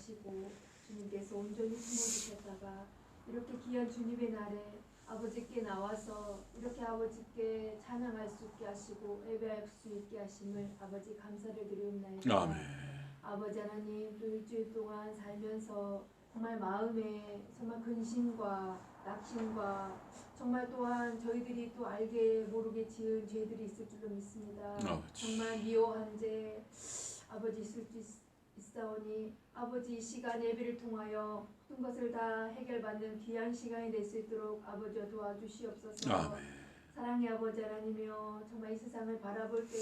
하시고 주님께서 온전히 품어주셨다가 이렇게 귀한 주님의 날에 아버지께 나와서 이렇게 아버지께 찬양할 수 있게 하시고 예배할 수 있게 하심을 아버지 감사를 드리옵나이다. 아멘. 아버지 하나님, 또 일주일 동안 살면서 정말 마음에 정말 근심과 낙심과 정말 또한 저희들이 또 알게 모르게 지은 죄들이 있을 줄로 믿습니다. 정말 미워한 죄 아버지 있을 수 있사오니 아버지 이 시간 예배를 통하여 모든 것을 다 해결받는 귀한 시간이 될 수 있도록 아버지와 도와주시옵소서. 아멘. 사랑의 아버지 하나님이여, 정말 이 세상을 바라볼 때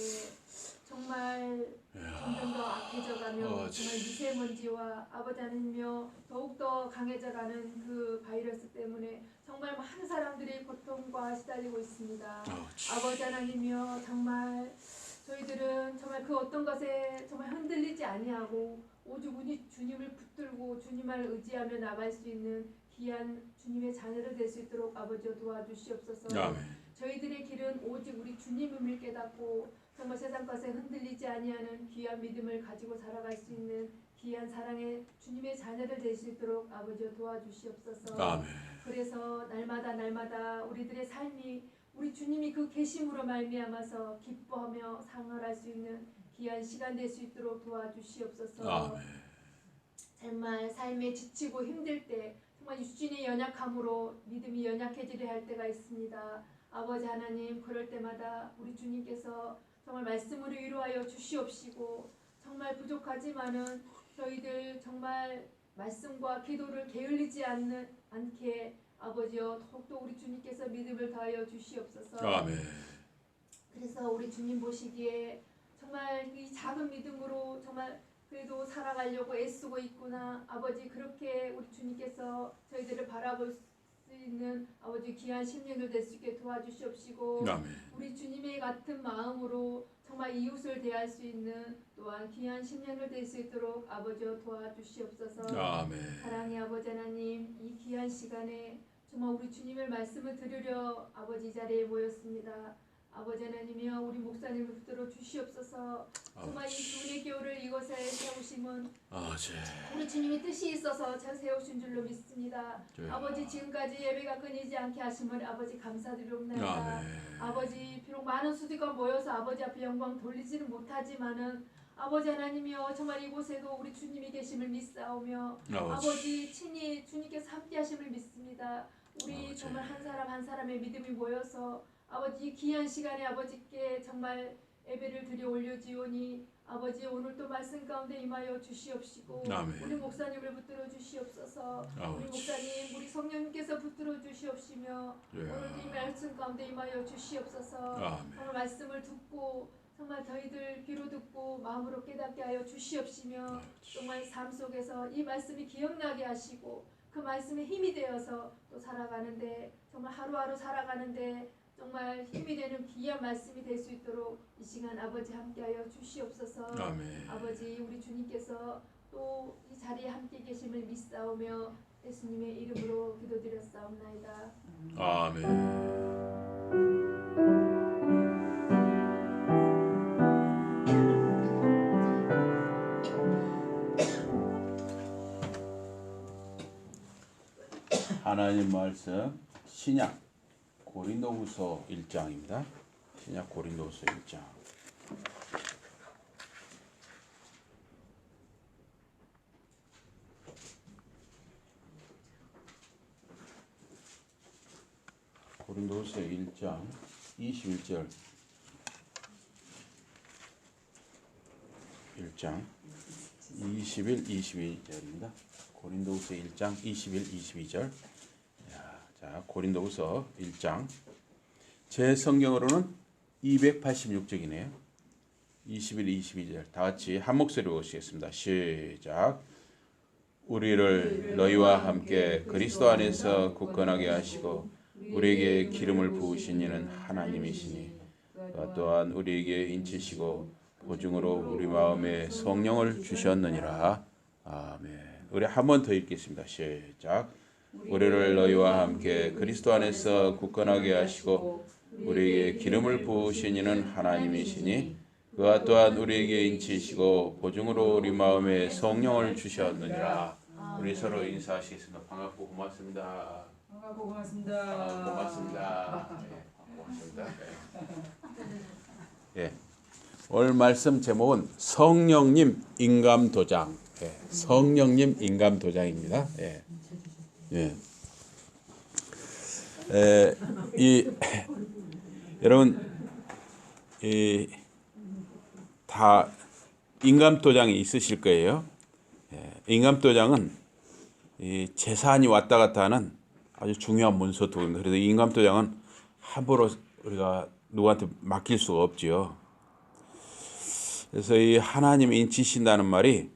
정말 점점 더 악해져가며 정말 미세먼지와 아버지 하나님이여 더욱더 강해져가는 그 바이러스 때문에 정말 많은 사람들이 고통과 시달리고 있습니다. 아버지 하나님이여, 정말 저희들은 정말 그 어떤 것에 정말 흔들리지 아니하고 오직 주님을 붙들고 주님을 의지하며 나갈 수 있는 귀한 주님의 자녀를 될 수 있도록 아버지여 도와주시옵소서. 아멘. 저희들의 길은 오직 우리 주님을 깨닫고 정말 세상 것에 흔들리지 아니하는 귀한 믿음을 가지고 살아갈 수 있는 귀한 사랑의 주님의 자녀를 될 수 있도록 아버지여 도와주시옵소서. 아멘. 그래서 날마다 우리들의 삶이 우리 주님이 그 계심으로 말미암아서 기뻐하며 상응할 수 있는 귀한 시간 될 수 있도록 도와주시옵소서. 아멘. 정말 삶에 지치고 힘들 때 정말 육신의 연약함으로 믿음이 연약해지려 할 때가 있습니다. 아버지 하나님, 그럴 때마다 우리 주님께서 정말 말씀으로 위로하여 주시옵시고 정말 부족하지만은 저희들 정말 말씀과 기도를 게을리지 않게 아버지여 더욱더 우리 주님께서 믿음을 더하여 주시옵소서. 아멘. 그래서 우리 주님 보시기에 정말 이 작은 믿음으로 정말 그래도 살아가려고 애쓰고 있구나. 아버지, 그렇게 우리 주님께서 저희들을 바라볼 수 있는 아버지 귀한 심령들 될 수 있게 도와주시옵시고 아멘. 우리 주님의 같은 마음으로 정말 이웃을 대할 수 있는 또한 귀한 심령들 될 수 있도록 아버지여 도와주시옵소서. 아멘. 사랑의 아버지 하나님, 이 귀한 시간에 정말 우리 주님의 말씀을 들으려 아버지 자리에 모였습니다. 아버지 하나님이여, 우리 목사님을 붙들어 주시옵소서. 정말 이 주님의 교회를 이곳에 세우심은 우리 주님의 뜻이 있어서 잘 세우신 줄로 믿습니다. 아버지, 지금까지 예배가 끊이지 않게 하심을 아버지 감사드리옵나이다. 아버지, 비록 많은 수디가 모여서 아버지 앞에 영광 돌리지는 못하지만은 아버지 하나님이여, 정말 이곳에도 우리 주님이 계심을 믿사오며 아버지 친히 주님께서 함께 하심을 믿습니다. 우리 정말 한 사람 한 사람의 믿음이 모여서 아버지 귀한 시간에 아버지께 정말 예배를 드려 올려지오니 아버지, 오늘도 말씀 가운데 임하여 주시옵시고 우리 목사님을 붙들어 주시옵소서. 우리 목사님, 우리 성령님께서 붙들어 주시옵시며 오늘도 이 말씀 가운데 임하여 주시옵소서. 정말 말씀을 듣고 정말 저희들 귀로 듣고 마음으로 깨닫게 하여 주시옵시며 정말 삶 속에서 이 말씀이 기억나게 하시고 그 말씀에 힘이 되어서 또 살아가는데 정말 하루하루 살아가는데 정말 힘이 되는 귀한 말씀이 될 수 있도록 이 시간 아버지 함께하여 주시옵소서. 아멘. 아버지, 우리 주님께서 또 이 자리에 함께 계심을 믿사오며 예수님의 이름으로 기도드렸사옵나이다. 아멘. 하나님 말씀 신약 고린도후서 1장입니다. 신약 고린도후서 1장. 고린도후서 1장 21절. 1장 21, 22절입니다. 고린도후서 1장 21, 22절. 자, 고린도후서 1장. 제 성경으로는 286쪽이네요. 21, 22절. 다 같이 한 목소리로 보시겠습니다. 시작. 우리를 너희와 함께 그리스도 안에서 굳건하게 하시고 우리에게 기름을 부으신 이는 하나님이시니 또한 우리에게 인치시고 보증으로 우리 마음에 성령을 주셨느니라. 아멘. 우리 한 번 더 읽겠습니다. 시작. 우리를 너희와 함께 그리스도 안에서 굳건하게 하시고 우리에게 기름을 부으신 이는 하나님이시니 그가 또한 우리에게 인치시고 보증으로 우리 마음에 성령을 주셨느니라. 우리 서로 인사하시겠습니다. 반갑고 고맙습니다. 반갑고 고맙습니다. 고맙습니다. 고맙습니다. 예. 오늘 말씀 제목은 성령님 인감도장. 성령님 인감도장입니다. 여러분 다 인감도장이 있으실 거예요. 인감도장은 재산이 왔다 갔다 하는 아주 중요한 문서도구입니다. 그래서 인감도장은 함부로 우리가 누구한테 맡길 수가 없지요. 그래서 이 하나님이 인치신다는 말이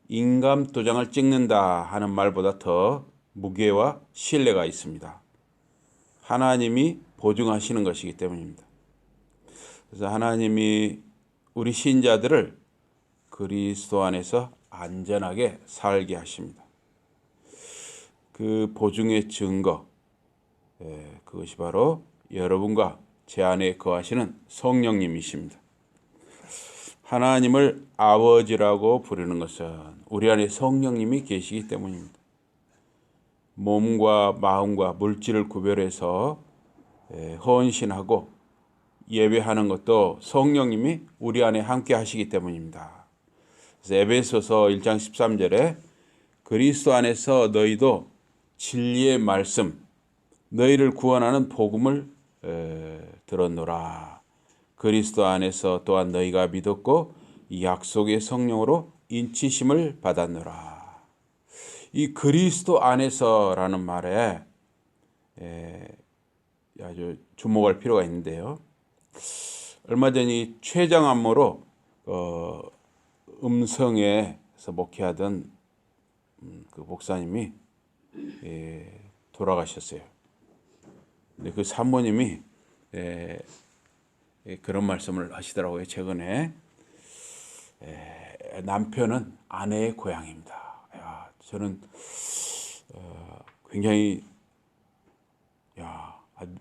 인감도장을 찍는다 하는 말보다 더 무게와 신뢰가 있습니다. 하나님이 보증하시는 것이기 때문입니다. 그래서 하나님이 우리 신자들을 그리스도 안에서 안전하게 살게 하십니다. 그 보증의 증거, 그것이 바로 여러분과 제 안에 거하시는 성령님이십니다. 하나님을 아버지라고 부르는 것은 우리 안에 성령님이 계시기 때문입니다. 몸과 마음과 물질을 구별해서 헌신하고 예배하는 것도 성령님이 우리 안에 함께 하시기 때문입니다. 그래서 에베소서 1장 13절에 그리스도 안에서 너희도 진리의 말씀, 너희를 구원하는 복음을 들었노라. 그리스도 안에서 또한 너희가 믿었고 이 약속의 성령으로 인치심을 받았노라. 이 그리스도 안에서라는 말에 아주 주목할 필요가 있는데요. 얼마 전 이 췌장암으로 음성에서 목회하던 그 목사님이 돌아가셨어요. 근데 그 사모님이 그런 말씀을 하시더라고요. 최근에 남편은 아내의 고향입니다. 저는 굉장히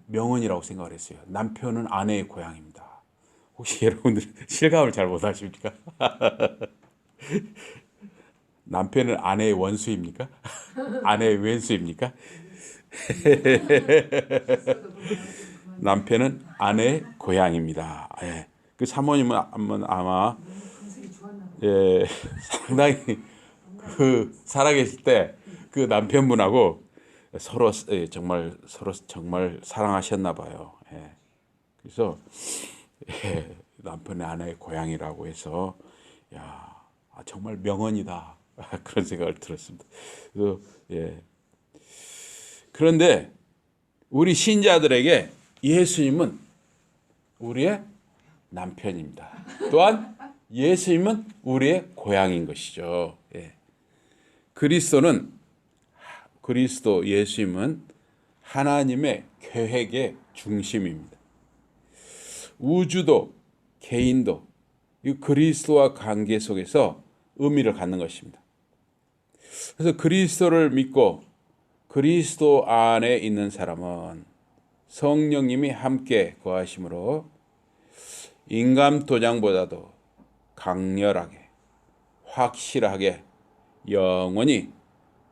명언이라고 생각을 했어요. 남편은 아내의 고향입니다. 혹시 여러분들 실감을 잘 못하십니까? 남편은 아내의 원수입니까? 아내의 왼수입니까? 남편은 아내의 고향입니다. 그 사모님은 아마 상당히 그 살아계실 때 그 남편분하고 서로 정말 사랑하셨나 봐요. 그래서 남편의 아내의 고향이라고 해서 정말 명언이다 그런 생각을 들었습니다. 그런데 우리 신자들에게 예수님은 우리의 남편입니다. 또한 예수님은 우리의 고향인 것이죠. 그리스도 예수님은 하나님의 계획의 중심입니다. 우주도 개인도 이 그리스도와 관계 속에서 의미를 갖는 것입니다. 그래서 그리스도를 믿고 그리스도 안에 있는 사람은 성령님이 함께 거하심으로 인감도장보다도 강렬하게 확실하게 영원히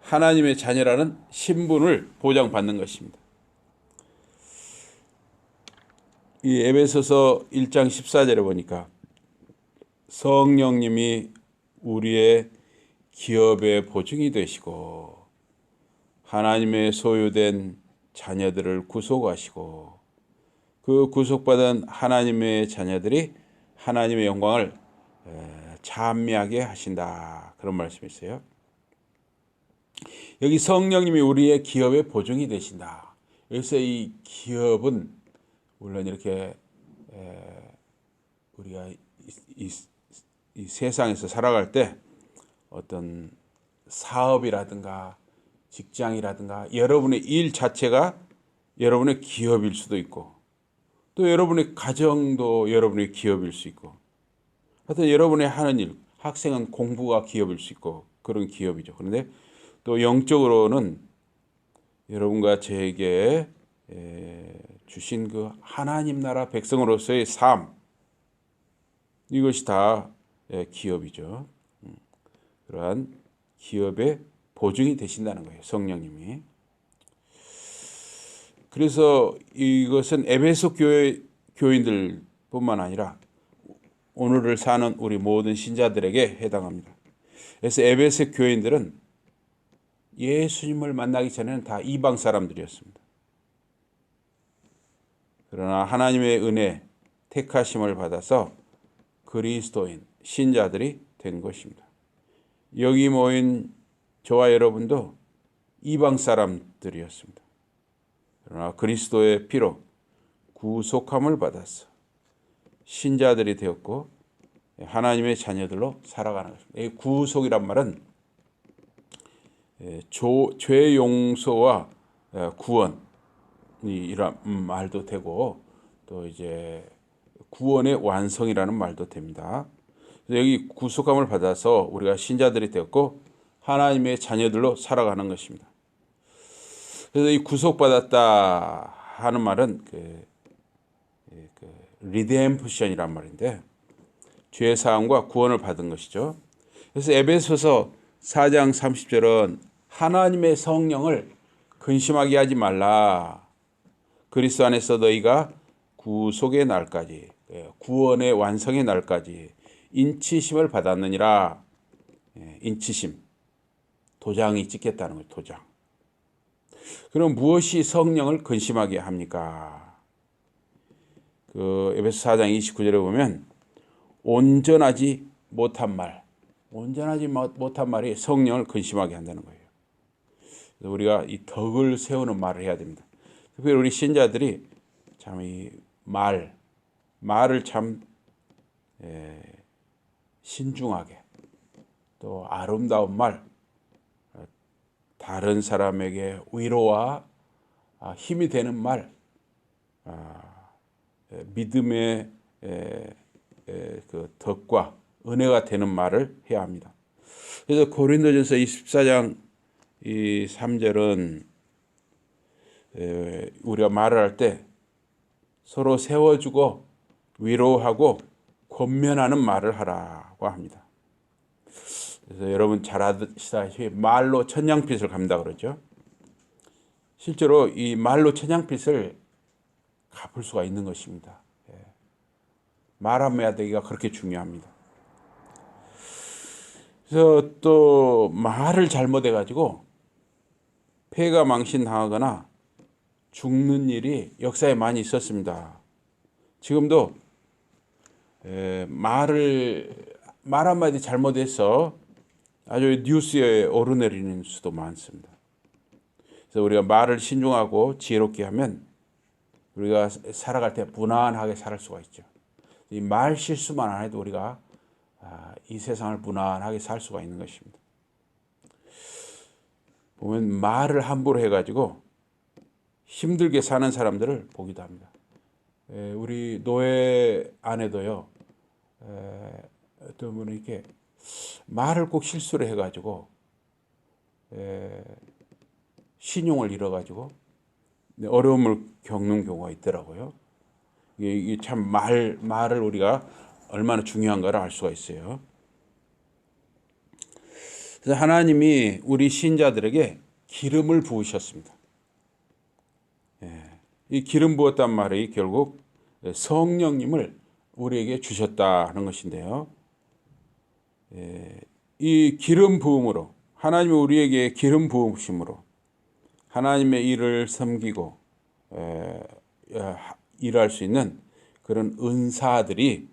하나님의 자녀라는 신분을 보장받는 것입니다. 이 에베소서 1장 14절에 보니까 성령님이 우리의 기업의 보증이 되시고 하나님의 소유된 자녀들을 구속하시고 그 구속받은 하나님의 자녀들이 하나님의 영광을 찬미하게 하신다. 그런 말씀이 있어요. 여기 성령님이 우리의 기업의 보증이 되신다. 여기서 이 기업은 물론 이렇게 우리가 이 세상에서 살아갈 때 어떤 사업이라든가 직장이라든가 여러분의 일 자체가 여러분의 기업일 수도 있고 또 여러분의 가정도 여러분의 기업일 수 있고 하여튼 여러분의 하는 일, 학생은 공부가 기업일 수 있고 그런 기업이죠. 그런데 또 영적으로는 여러분과 저에게 주신 그 하나님 나라 백성으로서의 삶, 이것이 다 기업이죠. 그러한 기업의 보증이 되신다는 거예요. 성령님이. 그래서 이것은 에베소 교인들뿐만 아니라 오늘을 사는 우리 모든 신자들에게 해당합니다. 그래서 에베소 교인들은 예수님을 만나기 전에는 다 이방 사람들이었습니다. 그러나 하나님의 은혜, 택하심을 받아서 그리스도인, 신자들이 된 것입니다. 여기 모인 저와 여러분도 이방 사람들이었습니다. 그러나 그리스도의 피로 구속함을 받아서 신자들이 되었고 하나님의 자녀들로 살아가는 것입니다. 이 구속이란 말은 죄 용서와 구원이란 말도 되고 또 이제 구원의 완성이라는 말도 됩니다. 여기 구속함을 받아서 우리가 신자들이 되었고 하나님의 자녀들로 살아가는 것입니다. 그래서 이 구속받았다 하는 말은 리뎀프션이란 말인데 죄 사함과 구원을 받은 것이죠. 그래서 에베소서 4장 30절은 하나님의 성령을 근심하게 하지 말라. 그리스도 안에서 너희가 구속의 날까지, 구원의 완성의 날까지 인치심을 받았느니라. 인치심, 도장이 찍혔다는 거예요. 도장. 그럼 무엇이 성령을 근심하게 합니까? 에베소 4장 29절에 보면 온전하지 못한 말이 성령을 근심하게 한다는 거예요. 그래서 우리가 이 덕을 세우는 말을 해야 됩니다. 특별히 우리 신자들이 참 이 말을 참 신중하게 또 아름다운 말, 다른 사람에게 위로와 힘이 되는 말, 믿음의 그 덕과 은혜가 되는 말을 해야 합니다. 그래서 고린도전서 24장 3절은 우리가 말을 할 때 서로 세워주고 위로하고 권면하는 말을 하라고 합니다. 그래서 여러분 잘 아시다시피 말로 천냥빚을 갚는다 그러죠. 실제로 이 말로 천냥빚을 갚을 수가 있는 것입니다. 말 한마디가 그렇게 중요합니다. 그래서 또 말을 잘못해가지고 폐가 망신당하거나 죽는 일이 역사에 많이 있었습니다. 지금도 말 한마디 잘못해서 아주 뉴스에 오르내리는 수도 많습니다. 그래서 우리가 말을 신중하고 지혜롭게 하면 우리가 살아갈 때 무난하게 살 수가 있죠. 이 말 실수만 안 해도 우리가 이 세상을 무난하게 살 수가 있는 것입니다. 보면 말을 함부로 해가지고 힘들게 사는 사람들을 보기도 합니다. 우리 노예 안에도요, 어떤 분은 이렇게 말을 꼭 실수를 해가지고 신용을 잃어가지고 어려움을 겪는 경우가 있더라고요. 이게 참 말을 우리가 얼마나 중요한가를 알 수가 있어요. 그래서 하나님이 우리 신자들에게 기름을 부으셨습니다. 이 기름 부었단 말이 결국 성령님을 우리에게 주셨다는 것인데요. 이 기름 부음으로 하나님이 우리에게 기름 부으심으로 하나님의 일을 섬기고 일할 수 있는 그런 은사들이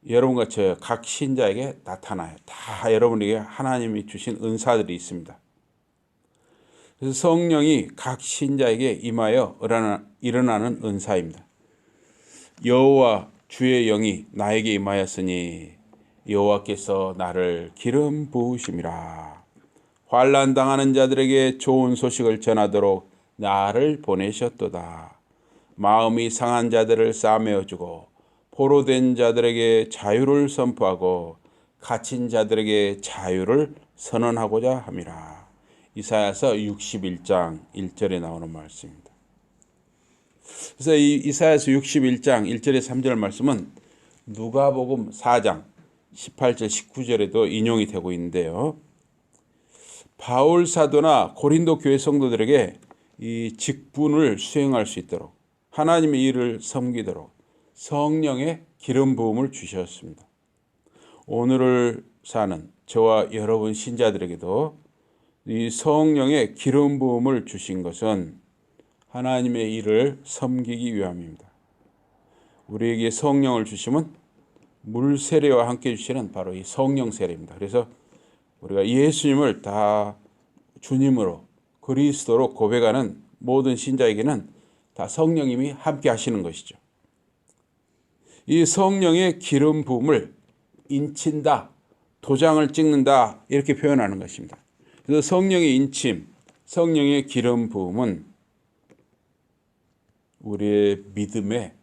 여러분과 저 각 신자에게 나타나요. 다 여러분에게 하나님이 주신 은사들이 있습니다. 그래서 성령이 각 신자에게 임하여 일어나는 은사입니다. 여호와 주의 영이 나에게 임하였으니 여호와께서 나를 기름 부으심이라. 환난 당하는 자들에게 좋은 소식을 전하도록 나를 보내셨도다. 마음이 상한 자들을 싸매어주고 포로된 자들에게 자유를 선포하고 갇힌 자들에게 자유를 선언하고자 함이라. 이사야서 61장 1절에 나오는 말씀입니다. 그래서 이 이사야서 61장 1절에 3절 말씀은 누가복음 4장 18절 19절에도 인용이 되고 있는데요. 바울 사도나 고린도 교회 성도들에게 이 직분을 수행할 수 있도록 하나님의 일을 섬기도록 성령의 기름 부음을 주셨습니다. 오늘을 사는 저와 여러분 신자들에게도 이 성령의 기름 부음을 주신 것은 하나님의 일을 섬기기 위함입니다. 우리에게 성령을 주시면 물 세례와 함께 주시는 바로 이 성령 세례입니다. 그래서 우리가 예수님을 다 주님으로 그리스도로 고백하는 모든 신자에게는 다 성령님이 함께 하시는 것이죠. 이 성령의 기름 부음을 인친다, 도장을 찍는다 이렇게 표현하는 것입니다. 그래서 성령의 인침, 성령의 기름 부음은 우리의 믿음에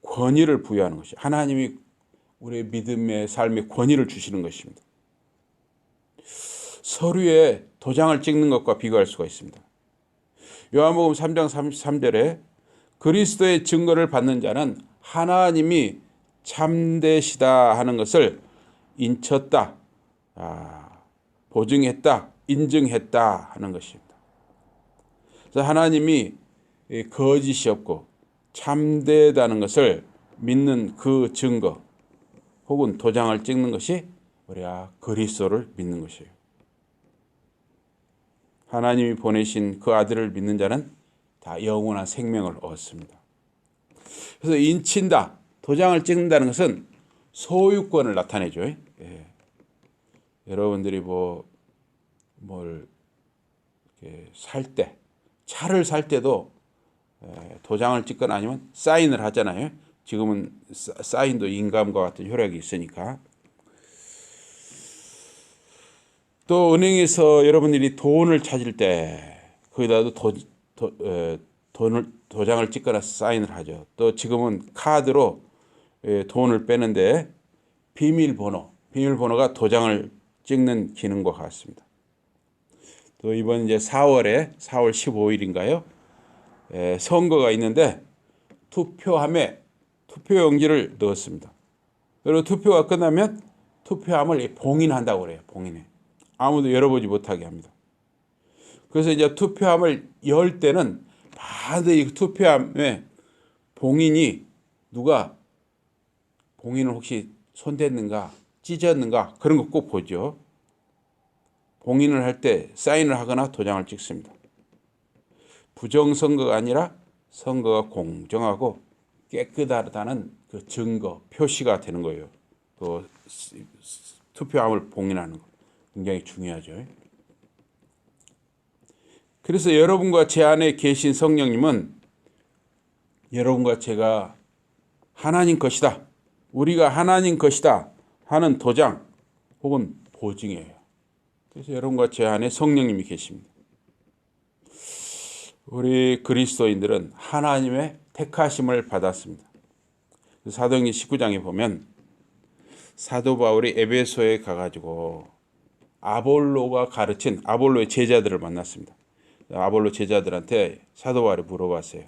권위를 부여하는 것이죠. 하나님이 우리의 믿음의 삶에 권위를 주시는 것입니다. 서류에 도장을 찍는 것과 비교할 수가 있습니다. 요한복음 3장 33절에 그리스도의 증거를 받는 자는 하나님이 참되시다 하는 것을 인쳤다, 보증했다, 인증했다 하는 것입니다. 그래서 하나님이 거짓이 없고 참되다는 것을 믿는 그 증거 혹은 도장을 찍는 것이 우리가 그리스도를 믿는 것이에요. 하나님이 보내신 그 아들을 믿는 자는 다 영원한 생명을 얻습니다. 그래서 인친다, 도장을 찍는다는 것은 소유권을 나타내죠. 예. 여러분들이 뭘 살 때, 차를 살 때도 도장을 찍거나 아니면 사인을 하잖아요. 지금은 사인도 인감과 같은 효력이 있으니까. 또 은행에서 여러분들이 돈을 찾을 때 거기다도 도장을 찍거나 사인을 하죠. 또 지금은 카드로 돈을 빼는데 비밀번호가 도장을 찍는 기능과 같습니다. 또 이번 이제 4월 15일인가요? 선거가 있는데 투표함에 투표용지를 넣었습니다. 그리고 투표가 끝나면 투표함을 봉인한다고 그래요. 봉인해. 아무도 열어보지 못하게 합니다. 그래서 이제 투표함을 열 때는 반드시 투표함에 누가 봉인을 혹시 손댔는가, 찢었는가 그런 거 꼭 보죠. 봉인을 할 때 사인을 하거나 도장을 찍습니다. 부정선거가 아니라 선거가 공정하고 깨끗하다는 그 증거, 표시가 되는 거예요. 그 투표함을 봉인하는 거 굉장히 중요하죠. 그래서 여러분과 제 안에 계신 성령님은 여러분과 제가 하나님 것이다, 우리가 하나님 것이다 하는 도장 혹은 보증이에요. 그래서 여러분과 제 안에 성령님이 계십니다. 우리 그리스도인들은 하나님의 택하심을 받았습니다. 사도행전 19장에 보면 사도 바울이 에베소에 가가지고 아볼로가 가르친 아볼로의 제자들을 만났습니다. 아볼로 제자들한테 사도 바울이 물어봤어요.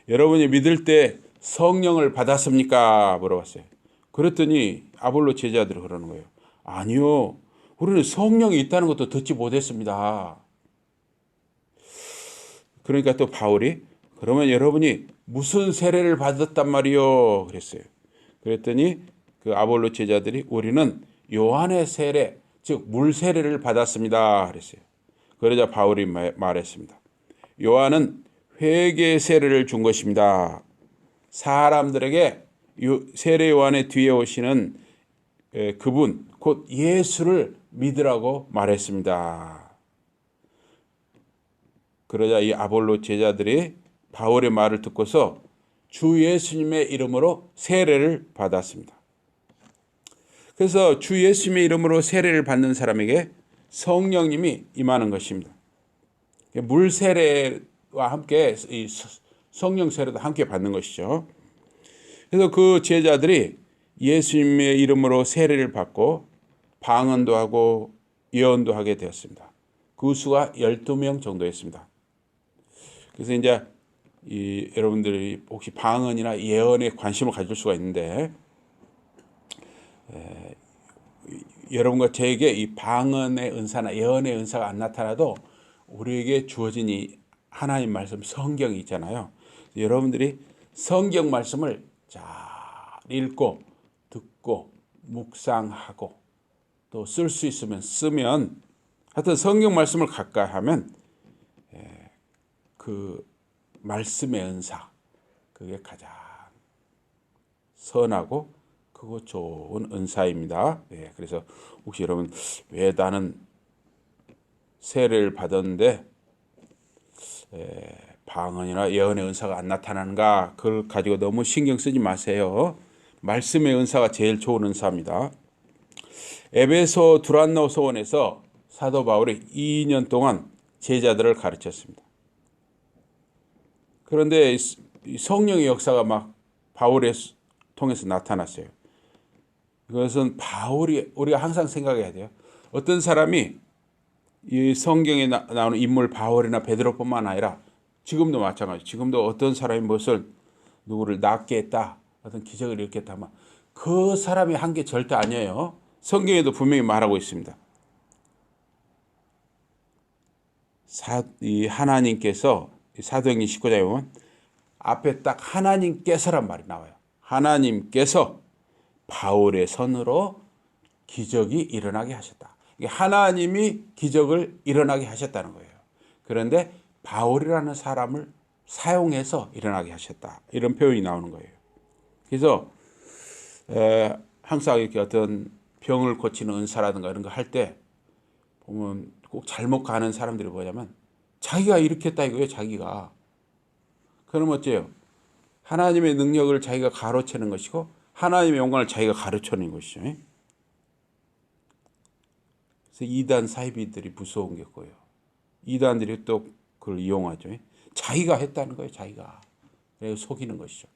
여러분이 믿을 때 성령을 받았습니까? 물어봤어요. 그랬더니 아볼로 제자들이 그러는 거예요. 아니요, 우리는 성령이 있다는 것도 듣지 못했습니다. 그러니까 또 바울이 그러면 여러분이 무슨 세례를 받았단 말이요? 그랬어요. 그랬더니 그 아볼로 제자들이 우리는 요한의 세례, 즉 물 세례를 받았습니다. 그랬어요. 그러자 바울이 말했습니다. 요한은 회개 세례를 준 것입니다. 사람들에게 세례 요한의 뒤에 오시는 그분 곧 예수를 믿으라고 말했습니다. 그러자 이 아볼로 제자들이 바울의 말을 듣고서 주 예수님의 이름으로 세례를 받았습니다. 그래서 주 예수님의 이름으로 세례를 받는 사람에게 성령님이 임하는 것입니다. 물 세례와 함께 이 성령 세례도 함께 받는 것이죠. 그래서 그 제자들이 예수님의 이름으로 세례를 받고 방언도 하고 예언도 하게 되었습니다. 그 수가 12명 정도였습니다. 그래서 이제 여러분들이 혹시 방언이나 예언에 관심을 가질 수가 있는데 여러분과 저에게 이 방언의 은사나 예언의 은사가 안 나타나도 우리에게 주어진 이 하나님 말씀 성경이 있잖아요. 여러분들이 성경 말씀을 잘 읽고 듣고 묵상하고 또 쓸 수 있으면 쓰면 하여튼 성경 말씀을 가까이 하면 그 말씀의 은사 그게 가장 선하고 크고 좋은 은사입니다. 그래서 혹시 여러분 왜 나는 세례를 받았는데 방언이나 예언의 은사가 안 나타나는가 그걸 가지고 너무 신경 쓰지 마세요. 말씀의 은사가 제일 좋은 은사입니다. 에베소 두란노 소원에서 사도 바울이 2년 동안 제자들을 가르쳤습니다. 그런데 성령의 역사가 막 바울에 통해서 나타났어요. 이것은 우리가 항상 생각해야 돼요. 어떤 사람이 이 성경에 나오는 인물 바울이나 베드로뿐만 아니라 지금도 마찬가지. 지금도 어떤 사람이 누구를 낫게 했다, 어떤 기적을 일으켰다 하면 그 사람이 한 게 절대 아니에요. 성경에도 분명히 말하고 있습니다. 이 하나님께서 사도행전 19장에 보면 앞에 딱 하나님께서란 말이 나와요. 하나님께서 바울의 손으로 기적이 일어나게 하셨다. 하나님이 기적을 일어나게 하셨다는 거예요. 그런데 바울이라는 사람을 사용해서 일어나게 하셨다. 이런 표현이 나오는 거예요. 그래서 항상 이렇게 어떤 병을 고치는 은사라든가 이런 거 할 때 보면 꼭 잘못 가는 사람들이 뭐냐면 자기가 일으켰다 이거예요. 자기가. 그럼 어째요? 하나님의 능력을 자기가 가로채는 것이고 하나님의 영광을 자기가 가르쳐내는 것이죠. 그래서 이단 사이비들이 무서운 게 뭐예요? 이단들이 또 그걸 이용하죠. 자기가 했다는 거예요. 자기가. 그래서 속이는 것이죠.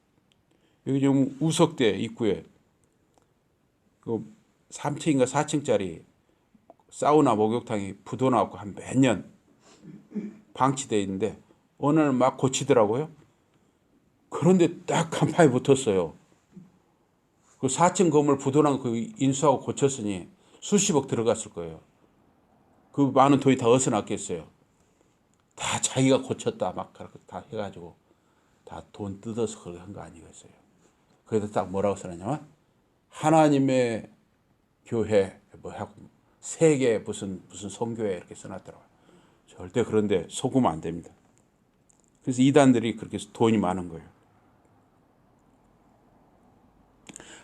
여기 지금 우석대 입구에 그 3층인가 4층짜리 사우나 목욕탕이 부도나고 한 몇 년 방치되어 있는데 어느 날 막 고치더라고요. 그런데 딱 간판이 붙었어요. 그 4층 건물 부도난 그 인수하고 고쳤으니 수십억 들어갔을 거예요. 그 많은 돈이 다 어디서 났겠어요. 다 자기가 고쳤다 막 그렇게 다 해가지고 다 돈 뜯어서 그걸 한 거 아니겠어요. 그래서 딱 뭐라고 써놨냐면 하나님의 교회 뭐 하고 세계 무슨 선교회 이렇게 써놨더라고요. 절대 그런데 속으면 안 됩니다. 그래서 이단들이 그렇게 돈이 많은 거예요.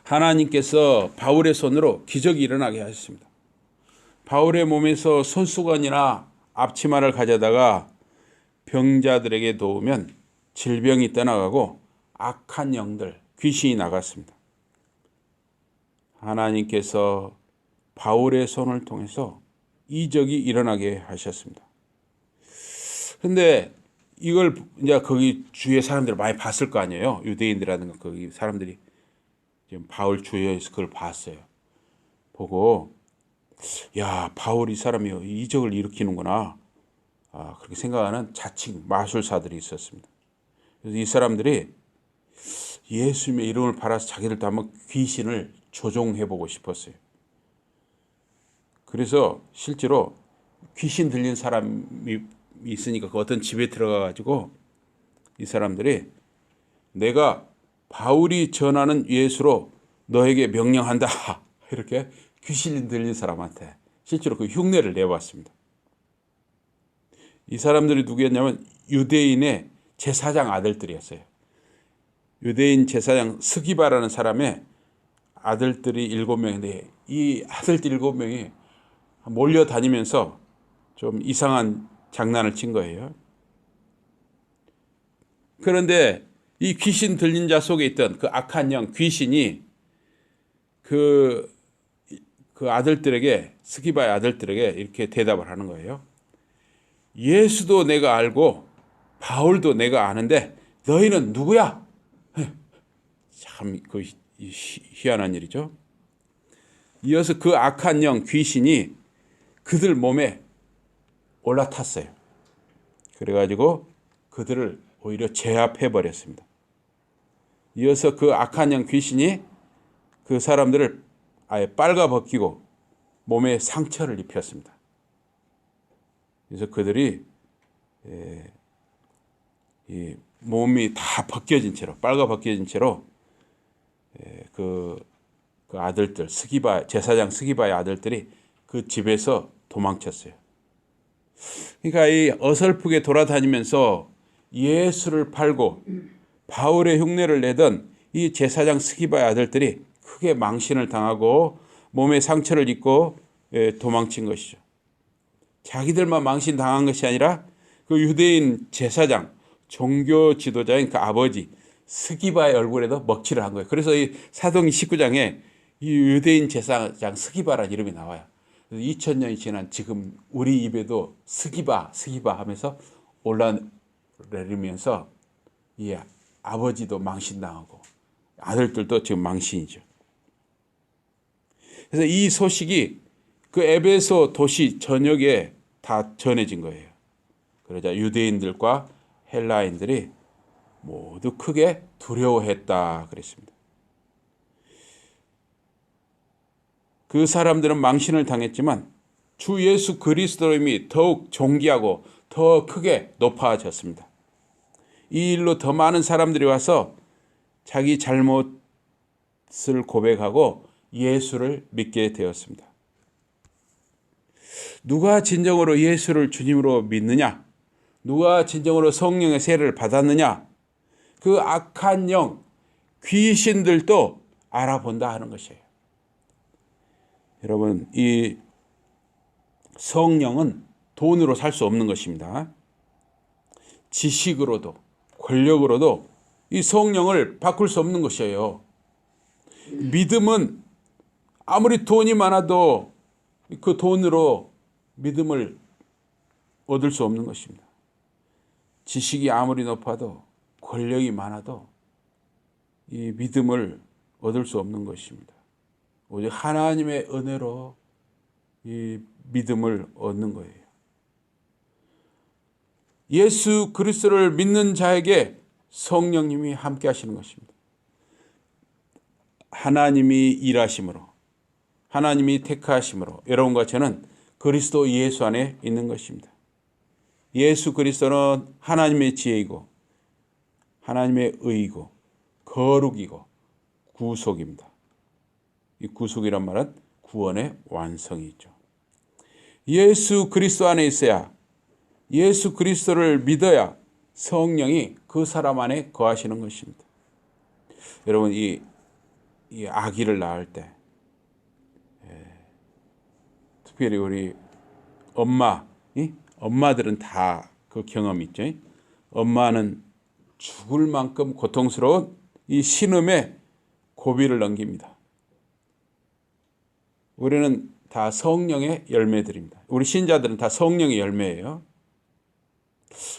하나님께서 바울의 손으로 기적이 일어나게 하셨습니다. 바울의 몸에서 손수건이나 앞치마를 가져다가 병자들에게 도우면 질병이 떠나가고 악한 영들, 귀신이 나갔습니다. 하나님께서 바울의 손을 통해서 이적이 일어나게 하셨습니다. 그런데 이걸 이제 거기 주위의 사람들이 많이 봤을 거 아니에요. 유대인들이라든가 거기 사람들이 지금 바울 주위에서 그걸 봤어요. 보고 야 바울 이 사람이 이적을 일으키는구나. 그렇게 생각하는 자칭 마술사들이 있었습니다. 그래서 이 사람들이 예수님의 이름을 팔아서 자기들도 한번 귀신을 조종해보고 싶었어요. 그래서 실제로 귀신 들린 사람이 있으니까 그 어떤 집에 들어가가지고 이 사람들이 내가 바울이 전하는 예수로 너에게 명령한다. 이렇게 귀신 들린 사람한테 실제로 그 흉내를 내봤습니다. 이 사람들이 누구였냐면 유대인의 제사장 아들들이었어요. 유대인 제사장 스기바라는 사람의 아들들이 7명인데 이 아들들 7명이 몰려다니면서 좀 이상한 장난을 친 거예요. 그런데 이 귀신 들린 자 속에 있던 그 악한 영 귀신이 그 아들들에게 스기바의 아들들에게 이렇게 대답을 하는 거예요. 예수도 내가 알고 바울도 내가 아는데 너희는 누구야? 참 그 희한한 일이죠. 이어서 그 악한 영 귀신이 그들 몸에 올라탔어요. 그래가지고 그들을 오히려 제압해 버렸습니다. 이어서 그 악한 영 귀신이 그 사람들을 아예 빨가 벗기고 몸에 상처를 입혔습니다. 그래서 그들이 이 몸이 다 벗겨진 채로, 빨가 벗겨진 채로 그 아들들, 제사장 스기바의 아들들이 그 집에서 도망쳤어요. 그러니까 이 어설프게 돌아다니면서 예수를 팔고 바울의 흉내를 내던 이 제사장 스기바의 아들들이 크게 망신을 당하고 몸에 상처를 입고 도망친 것이죠. 자기들만 망신 당한 것이 아니라 그 유대인 제사장, 종교 지도자인 그 아버지 스기바의 얼굴에도 먹칠을 한 거예요. 그래서 이 사도행 19장에 이 유대인 제사장 스기바라는 이름이 나와요. 2000년이 지난 지금 우리 입에도 스기바 하면서 올라내리면서 이 아버지도 망신당하고 아들들도 지금 망신이죠. 그래서 이 소식이 그 에베소 도시 전역에 다 전해진 거예요. 그러자 유대인들과 헬라인들이 모두 크게 두려워했다 그랬습니다. 그 사람들은 망신을 당했지만 주 예수 그리스도의 이름이 더욱 존귀하고 더 크게 높아졌습니다. 이 일로 더 많은 사람들이 와서 자기 잘못을 고백하고 예수를 믿게 되었습니다. 누가 진정으로 예수를 주님으로 믿느냐? 누가 진정으로 성령의 세례를 받았느냐? 그 악한 영, 귀신들도 알아본다 하는 것이에요. 여러분, 이 성령은 돈으로 살 수 없는 것입니다. 지식으로도 권력으로도 이 성령을 바꿀 수 없는 것이에요. 믿음은 아무리 돈이 많아도 그 돈으로 믿음을 얻을 수 없는 것입니다. 지식이 아무리 높아도 권력이 많아도 이 믿음을 얻을 수 없는 것입니다. 오직 하나님의 은혜로 이 믿음을 얻는 거예요. 예수 그리스도를 믿는 자에게 성령님이 함께 하시는 것입니다. 하나님이 일하심으로, 하나님이 택하심으로 여러분과 저는 그리스도 예수 안에 있는 것입니다. 예수 그리스도는 하나님의 지혜이고 하나님의 의이고 거룩이고 구속입니다. 이 구속이란 말은 구원의 완성이 있죠. 예수 그리스도 안에 있어야, 예수 그리스도를 믿어야 성령이 그 사람 안에 거하시는 것입니다. 여러분, 이 아기를 낳을 때 특별히 우리 엄마들은 다 그 경험이 있죠. 엄마는 죽을 만큼 고통스러운 이 신음에 고비를 넘깁니다. 우리는 다 성령의 열매들입니다. 우리 신자들은 다 성령의 열매예요.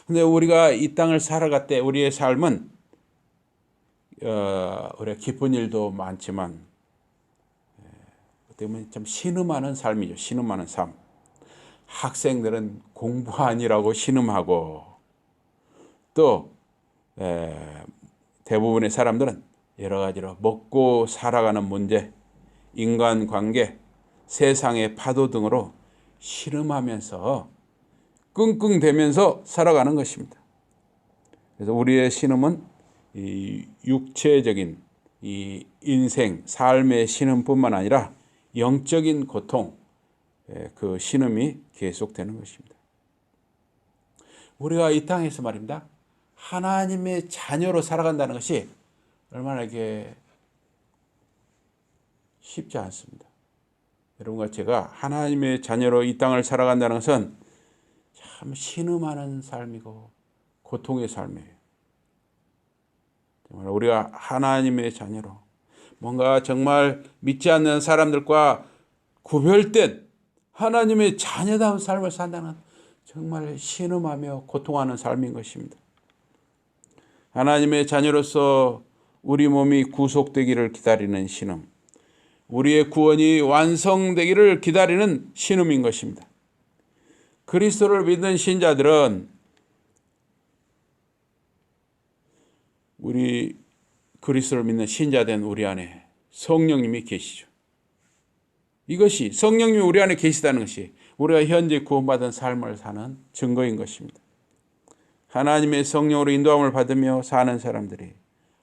근데 우리가 이 땅을 살아갈 때 우리의 삶은 우리가 기쁜 일도 많지만 어떻게 보면 참 신음하는 삶이죠. 신음하는 삶. 학생들은 공부하느라고 신음하고 또 대부분의 사람들은 여러 가지로 먹고 살아가는 문제, 인간관계, 세상의 파도 등으로 신음하면서 끙끙대면서 살아가는 것입니다. 그래서 우리의 신음은 이 육체적인 이 인생, 삶의 신음뿐만 아니라 영적인 고통, 그 신음이 계속되는 것입니다. 우리가 이 땅에서 말입니다. 하나님의 자녀로 살아간다는 것이 얼마나 이게 쉽지 않습니다. 여러분과 제가 하나님의 자녀로 이 땅을 살아간다는 것은 참 신음하는 삶이고 고통의 삶이에요. 정말 우리가 하나님의 자녀로 뭔가 정말 믿지 않는 사람들과 구별된 하나님의 자녀다운 삶을 산다는 정말 신음하며 고통하는 삶인 것입니다. 하나님의 자녀로서 우리 몸이 구속되기를 기다리는 신음, 우리의 구원이 완성되기를 기다리는 신음인 것입니다. 그리스도를 믿는 신자들은 우리 그리스도를 믿는 신자된 우리 안에 성령님이 계시죠. 이것이 성령님이 우리 안에 계시다는 것이 우리가 현재 구원받은 삶을 사는 증거인 것입니다. 하나님의 성령으로 인도함을 받으며 사는 사람들이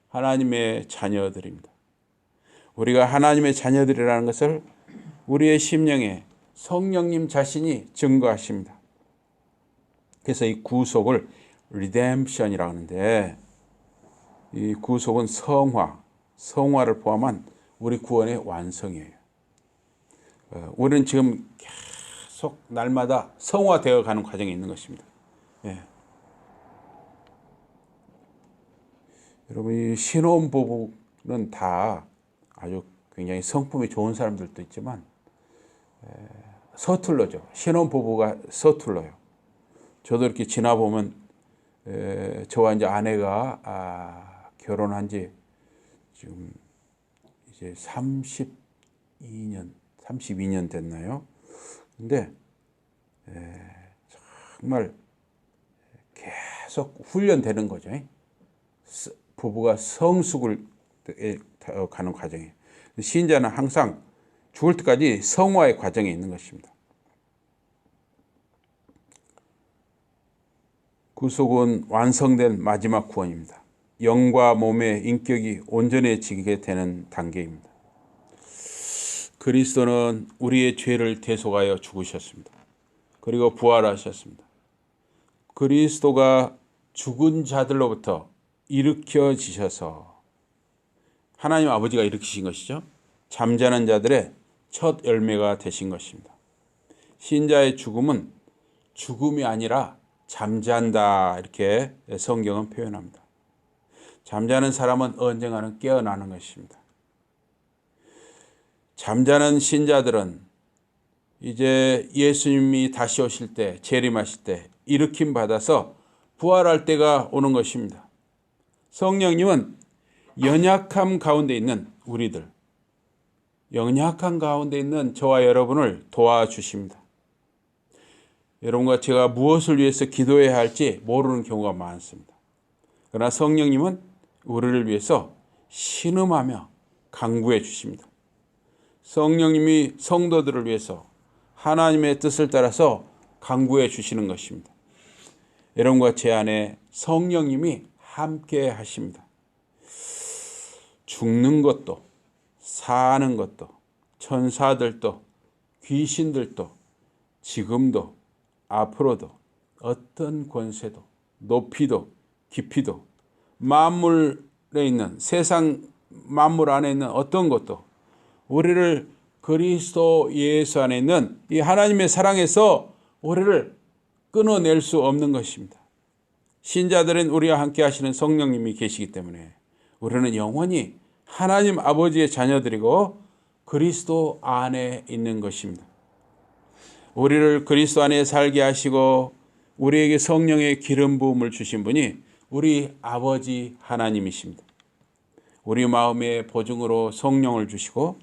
하나님의 자녀들입니다. 우리가 하나님의 자녀들이라는 것을 우리의 심령에 성령님 자신이 증거하십니다. 그래서 이 구속을 리뎀션이라고 하는데, 이 구속은 성화를 포함한 우리 구원의 완성이에요. 우리는 지금 계속 날마다 성화되어 가는 과정에 있는 것입니다. 예. 여러분, 이 신혼부부는 다 아주 굉장히 성품이 좋은 사람들도 있지만 서툴러죠. 신혼부부가 서툴러요. 저도 이렇게 지나보면 저와 이제 아내가 결혼한 지 지금 이제 32년 됐나요? 근데 정말 계속 훈련되는 거죠. 부부가 성숙을 가는 과정이에요. 신자는 항상 죽을 때까지 성화의 과정에 있는 것입니다. 구속은 완성된 마지막 구원입니다. 영과 몸의 인격이 온전해지게 되는 단계입니다. 그리스도는 우리의 죄를 대속하여 죽으셨습니다. 그리고 부활하셨습니다. 그리스도가 죽은 자들로부터 일으켜지셔서 하나님 아버지가 일으키신 것이죠. 잠자는 자들의 첫 열매가 되신 것입니다. 신자의 죽음은 죽음이 아니라 잠잔다, 이렇게 성경은 표현합니다. 잠자는 사람은 언젠가는 깨어나는 것입니다. 잠자는 신자들은 이제 예수님이 다시 오실 때, 재림하실 때 일으킴 받아서 부활할 때가 오는 것입니다. 성령님은 연약함 가운데 있는 우리들, 연약함 가운데 있는 저와 여러분을 도와주십니다. 여러분과 제가 무엇을 위해서 기도해야 할지 모르는 경우가 많습니다. 그러나 성령님은 우리를 위해서 신음하며 간구해 주십니다. 성령님이 성도들을 위해서 하나님의 뜻을 따라서 간구해 주시는 것입니다. 여러분과 제 안에 성령님이 함께 하십니다. 죽는 것도 사는 것도 천사들도 귀신들도 지금도 앞으로도 어떤 권세도 높이도 깊이도 만물에 있는 세상 만물 안에 있는 어떤 것도 우리를 그리스도 예수 안에 있는 이 하나님의 사랑에서 우리를 끊어낼 수 없는 것입니다. 신자들은 우리와 함께 하시는 성령님이 계시기 때문에 우리는 영원히 하나님 아버지의 자녀들이고 그리스도 안에 있는 것입니다. 우리를 그리스도 안에 살게 하시고 우리에게 성령의 기름 부음을 주신 분이 우리 아버지 하나님이십니다. 우리 마음의 보증으로 성령을 주시고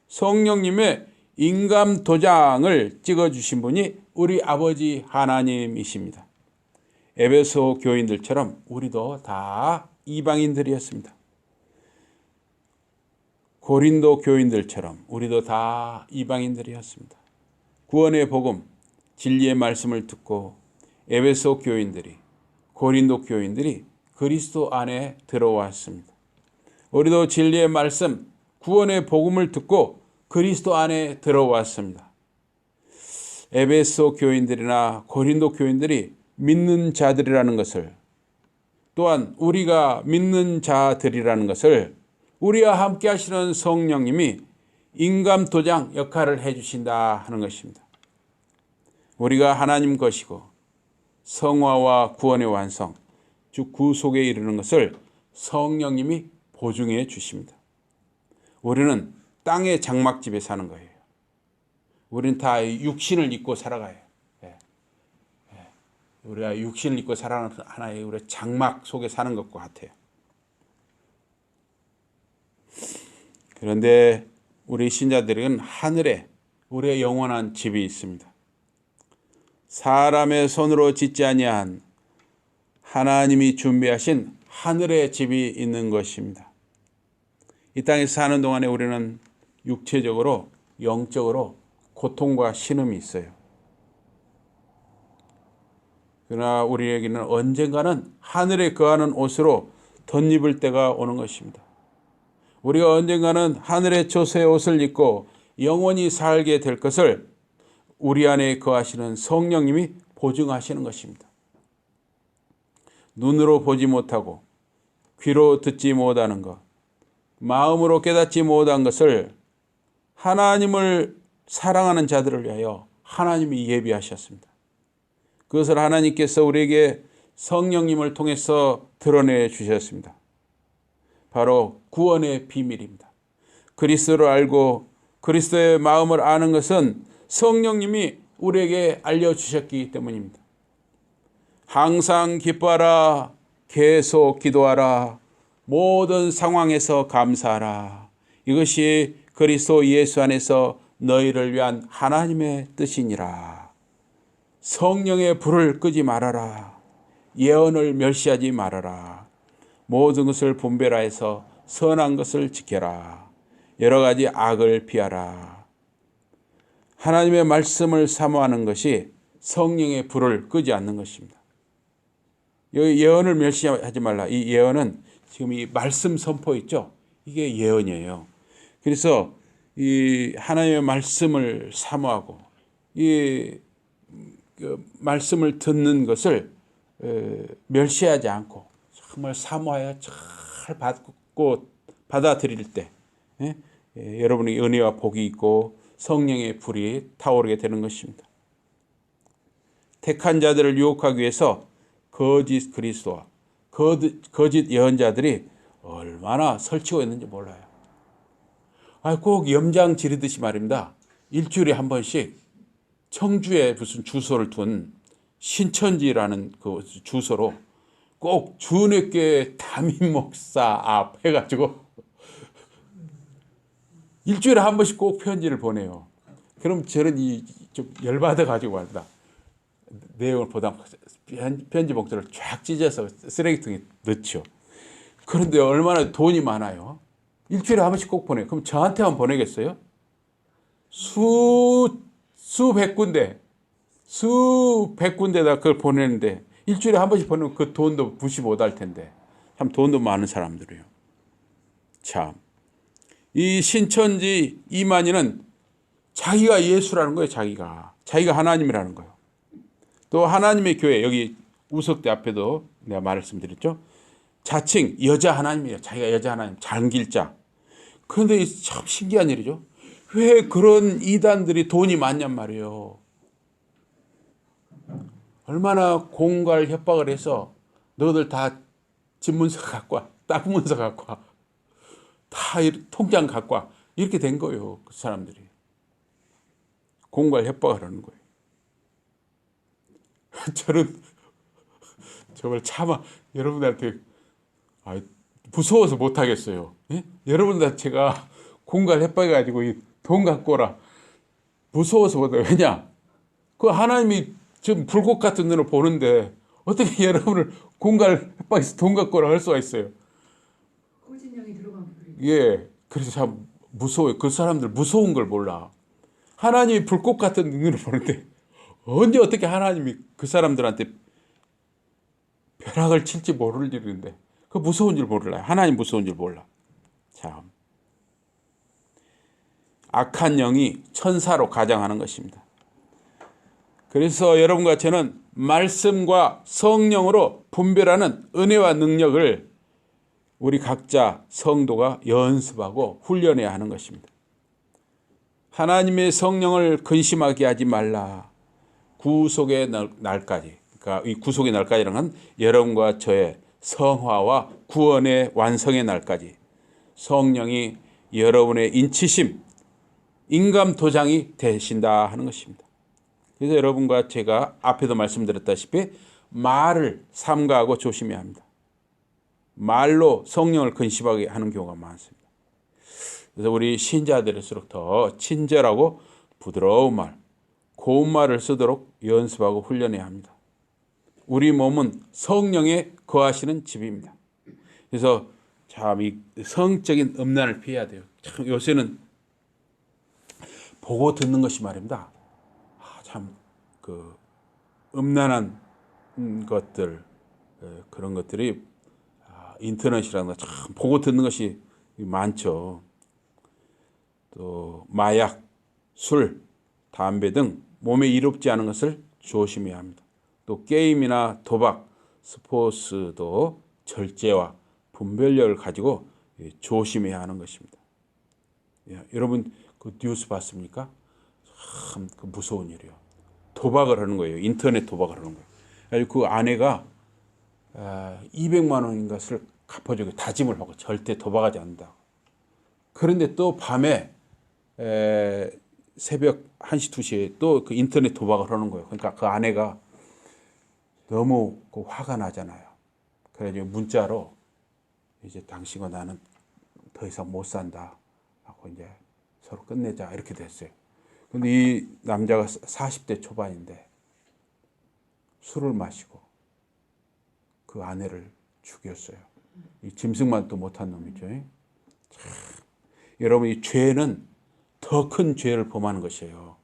성령님의 인감 도장을 찍어주신 분이 우리 아버지 하나님이십니다. 에베소 교인들처럼 우리도 다 이방인들이었습니다. 고린도 교인들처럼 우리도 다 이방인들이었습니다. 구원의 복음, 진리의 말씀을 듣고 에베소 교인들이, 고린도 교인들이 그리스도 안에 들어왔습니다. 우리도 진리의 말씀, 구원의 복음을 듣고 그리스도 안에 들어왔습니다. 에베소 교인들이나 고린도 교인들이 믿는 자들이라는 것을, 또한 우리가 믿는 자들이라는 것을 우리와 함께 하시는 성령님이 인감도장 역할을 해주신다 하는 것입니다. 우리가 하나님 것이고 성화와 구원의 완성, 즉 구속에 이르는 것을 성령님이 보증해 주십니다. 우리는 땅의 장막집에 사는 거예요. 우리는 다 육신을 입고 살아가요. 우리가 육신을 입고 살아가는 하나의 우리 장막 속에 사는 것과 같아요. 그런데 우리 신자들은 하늘에 우리의 영원한 집이 있습니다. 사람의 손으로 짓지 아니한 하나님이 준비하신 하늘의 집이 있는 것입니다. 이 땅에서 사는 동안에 우리는 육체적으로 영적으로 고통과 신음이 있어요. 그러나 우리에게는 언젠가는 하늘에 거하는 옷으로 덧입을 때가 오는 것입니다. 우리가 언젠가는 하늘의 조세의 옷을 입고 영원히 살게 될 것을 우리 안에 거하시는 성령님이 보증하시는 것입니다. 눈으로 보지 못하고 귀로 듣지 못하는 것, 마음으로 깨닫지 못한 것을 하나님을 사랑하는 자들을 위하여 하나님이 예비하셨습니다. 그것을 하나님께서 우리에게 성령님을 통해서 드러내 주셨습니다. 바로 구원의 비밀입니다. 그리스도를 알고 그리스도의 마음을 아는 것은 성령님이 우리에게 알려주셨기 때문입니다. 항상 기뻐하라, 계속 기도하라, 모든 상황에서 감사하라. 이것이 그리스도 예수 안에서 너희를 위한 하나님의 뜻이니라. 성령의 불을 끄지 말아라. 예언을 멸시하지 말아라. 모든 것을 분별하여서 선한 것을 지켜라. 여러 가지 악을 피하라. 하나님의 말씀을 사모하는 것이 성령의 불을 끄지 않는 것입니다. 여기 예언을 멸시하지 말라. 이 예언은 지금 이 말씀 선포 있죠? 이게 예언이에요. 그래서 이 하나님의 말씀을 사모하고 이 말씀을 듣는 것을 멸시하지 않고 정말 사모하여 잘 받고 받아들일 때 여러분의 은혜와 복이 있고 성령의 불이 타오르게 되는 것입니다. 택한 자들을 유혹하기 위해서 거짓 그리스도와 거짓 예언자들이 얼마나 설치고 있는지 몰라요. 꼭 염장 지르듯이 말입니다. 일주일에 한 번씩 청주에 무슨 주소를 둔 신천지라는 그 주소로 꼭 주내교회 담임 목사 앞 해가지고 일주일에 한 번씩 꼭 편지를 보내요. 그럼 저는 좀 열받아가지고 말다. 내용을 보다 편지 봉투를 쫙 찢어서 쓰레기통에 넣죠. 그런데 얼마나 돈이 많아요. 일주일에 한 번씩 꼭 보내요. 그럼 저한테만 보내겠어요? 수백 군데다 그걸 보내는데 일주일에 한 번씩 보내면 그 돈도 무시 못할 텐데 참 돈도 많은 사람들이에요. 참. 이 신천지 이만희는 자기가 예수라는 거예요. 자기가 하나님이라는 거예요. 또 하나님의 교회 여기 우석대 앞에도 내가 말씀드렸죠. 자칭 여자 하나님이에요. 자기가 여자 하나님 장길자. 그런데 참 신기한 일이죠. 왜 그런 이단들이 돈이 많냔 말이에요. 얼마나 공갈 협박을 해서 너희들 다 집문서 갖고 와, 땅 문서 갖고 와, 다 통장 갖고 와 이렇게 된 거예요. 그 사람들이 공갈 협박을 하는 거예요. 저는 정말 차마 여러분들한테 무서워서 못하겠어요. 예? 여러분들 제가 공갈 협박해가지고 돈 갖고 오라 무서워서 못해요. 왜냐? 그 하나님이 지금 불꽃 같은 눈으로 보는데 어떻게 여러분을 공갈 협박해서 돈 갖고 오라 할 수가 있어요. 꼬진형이 들어간 거예요. 예, 그래서 참 무서워요. 그 사람들 무서운 걸 몰라. 하나님이 불꽃 같은 눈으로 보는데 언제 어떻게 하나님이 그 사람들한테 벼락을 칠지 모를 일인데 그 무서운 줄 몰라요. 하나님 무서운 줄 몰라. 참. 악한 영이 천사로 가장하는 것입니다. 그래서 여러분과 저는 말씀과 성령으로 분별하는 은혜와 능력을 우리 각자 성도가 연습하고 훈련해야 하는 것입니다. 하나님의 성령을 근심하게 하지 말라. 구속의 날까지. 그러니까 이 구속의 날까지라는 건 여러분과 저의 성화와 구원의 완성의 날까지 성령이 여러분의 인치심, 인감 도장이 되신다 하는 것입니다. 그래서 여러분과 제가 앞에도 말씀드렸다시피 말을 삼가하고 조심해야 합니다. 말로 성령을 근심하게 하는 경우가 많습니다. 그래서 우리 신자들일수록 더 친절하고 부드러운 말, 고운 말을 쓰도록 연습하고 훈련해야 합니다. 우리 몸은 성령에 거하시는 집입니다. 그래서 참 이 성적인 음란을 피해야 돼요. 참 요새는 보고 듣는 것이 말입니다. 참 그 음란한 것들, 그런 것들이 인터넷이라는 거 참 보고 듣는 것이 많죠. 또 마약, 술, 담배 등 몸에 이롭지 않은 것을 조심해야 합니다. 또 게임이나 도박, 스포츠도 절제와 분별력을 가지고 조심해야 하는 것입니다. 여러분 그 뉴스 봤습니까? 참 그 무서운 일이에요. 도박을 하는 거예요. 인터넷 도박을 하는 거예요. 그래서 그 아내가 200만 원인 것을 갚아주고 다짐을 하고 절대 도박하지 않는다. 그런데 또 밤에 새벽 1시, 2시에 또 그 인터넷 도박을 하는 거예요. 그러니까 그 아내가 너무 그 화가 나잖아요. 그래서 문자로 이제 당신과 나는 더 이상 못 산다 하고 이제 서로 끝내자 이렇게 됐어요. 근데 이 남자가 40대 초반인데 술을 마시고 그 아내를 죽였어요. 이 짐승만 또 못한 놈이죠. 참. 여러분 이 죄는 더 큰 죄를 범하는 것이에요.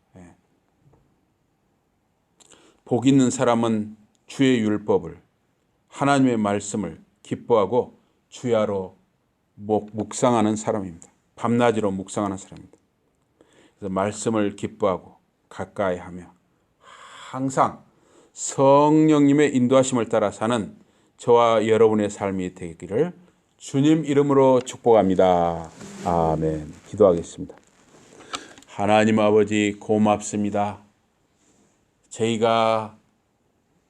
복 있는 사람은 주의 율법을 하나님의 말씀을 기뻐하고 주야로 묵상하는 사람입니다. 밤낮으로 묵상하는 사람입니다. 그래서 말씀을 기뻐하고 가까이 하며 항상 성령님의 인도하심을 따라 사는 저와 여러분의 삶이 되기를 주님 이름으로 축복합니다. 아멘. 기도하겠습니다. 하나님 아버지 고맙습니다. 저희가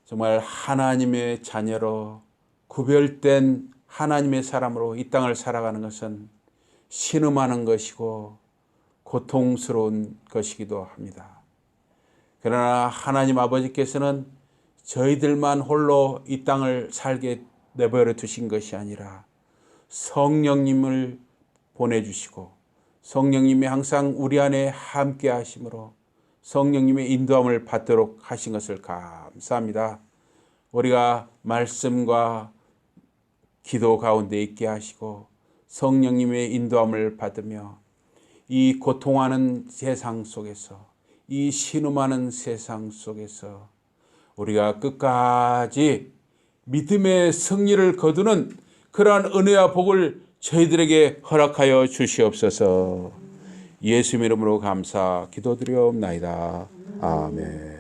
정말 하나님의 자녀로 구별된 하나님의 사람으로 이 땅을 살아가는 것은 신음하는 것이고 고통스러운 것이기도 합니다. 그러나 하나님 아버지께서는 저희들만 홀로 이 땅을 살게 내버려 두신 것이 아니라 성령님을 보내주시고 성령님이 항상 우리 안에 함께 하심으로 성령님의 인도함을 받도록 하신 것을 감사합니다. 우리가 말씀과 기도 가운데 있게 하시고 성령님의 인도함을 받으며 이 고통하는 세상 속에서 이 신음하는 세상 속에서 우리가 끝까지 믿음의 승리를 거두는 그러한 은혜와 복을 저희들에게 허락하여 주시옵소서. 예수 이름으로 감사 기도드리옵나이다. 아멘.